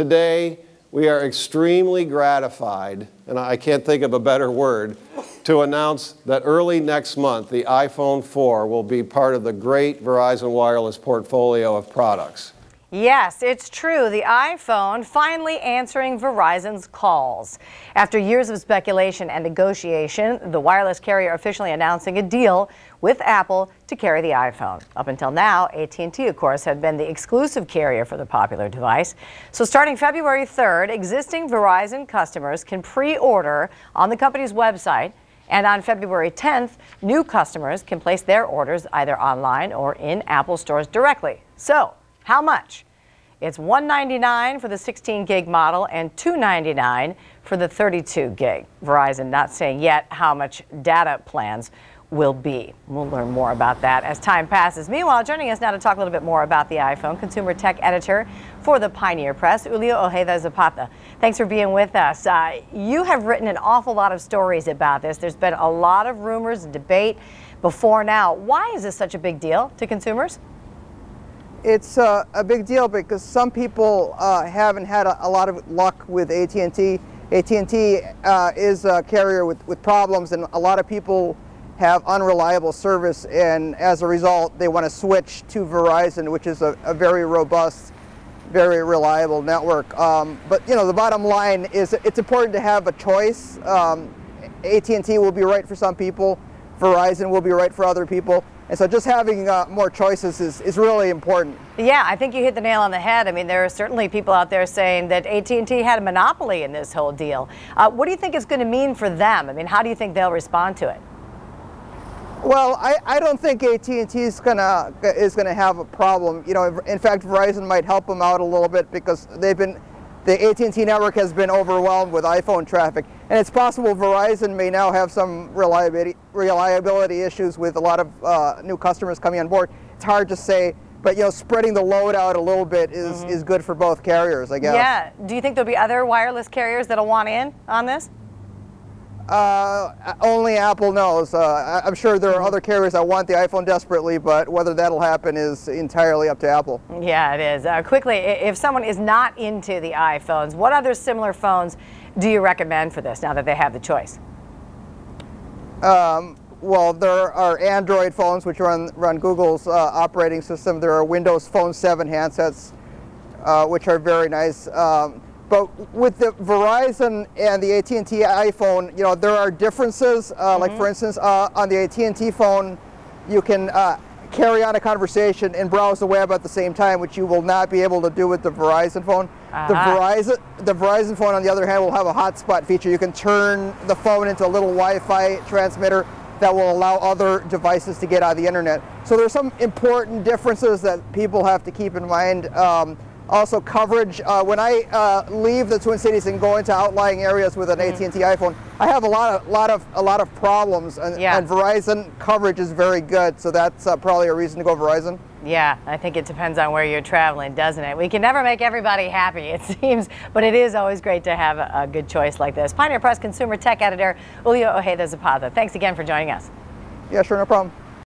today we are extremely gratified, and I can't think of a better word, to announce that early next month the iPhone 4 will be part of the great Verizon Wireless portfolio of products. Yes, it's true. The iPhone finally answering Verizon's calls. After years of speculation and negotiation, the wireless carrier officially announcing a deal with Apple to carry the iPhone. Up until now, AT&T, of course, had been the exclusive carrier for the popular device. So starting February 3rd, existing Verizon customers can pre-order on the company's website. And on February 10th, new customers can place their orders either online or in Apple stores directly. So, how much? It's $199 for the 16 gig model and $299 for the 32 gig. Verizon not saying yet how much data plans will be. We'll learn more about that as time passes. Meanwhile, joining us now to talk a little bit more about the iPhone, consumer tech editor for the Pioneer Press, Ojeda-Zapata. Thanks for being with us. You have written an awful lot of stories about this. There's been a lot of rumors and debate before now. Why is this such a big deal to consumers? It's a big deal because some people haven't had a lot of luck with AT&T. AT&T is a carrier with problems, and a lot of people have unreliable service, and as a result they want to switch to Verizon, which is a very robust, very reliable network. But you know, the bottom line is it's important to have a choice. AT&T will be right for some people, Verizon will be right for other people. And so just having more choices is really important. Yeah, I think you hit the nail on the head. I mean, there are certainly people out there saying that AT&T had a monopoly in this whole deal. What do you think it's going to mean for them? I mean, how do you think they'll respond to it? Well, I don't think AT&T is gonna have a problem. You know, in fact, Verizon might help them out a little bit because the AT&T network has been overwhelmed with iPhone traffic, and it's possible Verizon may now have some reliability issues with a lot of new customers coming on board. It's hard to say, but you know, spreading the load out a little bit is good for both carriers, I guess. Yeah. Do you think there'll be other wireless carriers that'll want in on this? Only Apple knows. I'm sure there are other carriers that want the iPhone desperately, but whether that'll happen is entirely up to Apple. Yeah, it is. Quickly, if someone is not into the iPhones, what other similar phones do you recommend for this now that they have the choice? Well, there are Android phones which run Google's operating system. There are Windows Phone 7 handsets, which are very nice. But with the Verizon and the AT&T iPhone, you know, there are differences. Like for instance, on the AT&T phone, you can carry on a conversation and browse the web at the same time, which you will not be able to do with the Verizon phone. The Verizon phone, on the other hand, will have a hotspot feature. You can turn the phone into a little Wi-Fi transmitter that will allow other devices to get on the internet. So there's some important differences that people have to keep in mind. Also, coverage. When I leave the Twin Cities and go into outlying areas with an AT&T iPhone, I have a lot of problems, and Verizon coverage is very good. So that's probably a reason to go Verizon. Yeah, I think it depends on where you're traveling, doesn't it? We can never make everybody happy, it seems, but it is always great to have a good choice like this. Pioneer Press consumer tech editor Ojeda-Zapata, thanks again for joining us. Yeah, sure, no problem.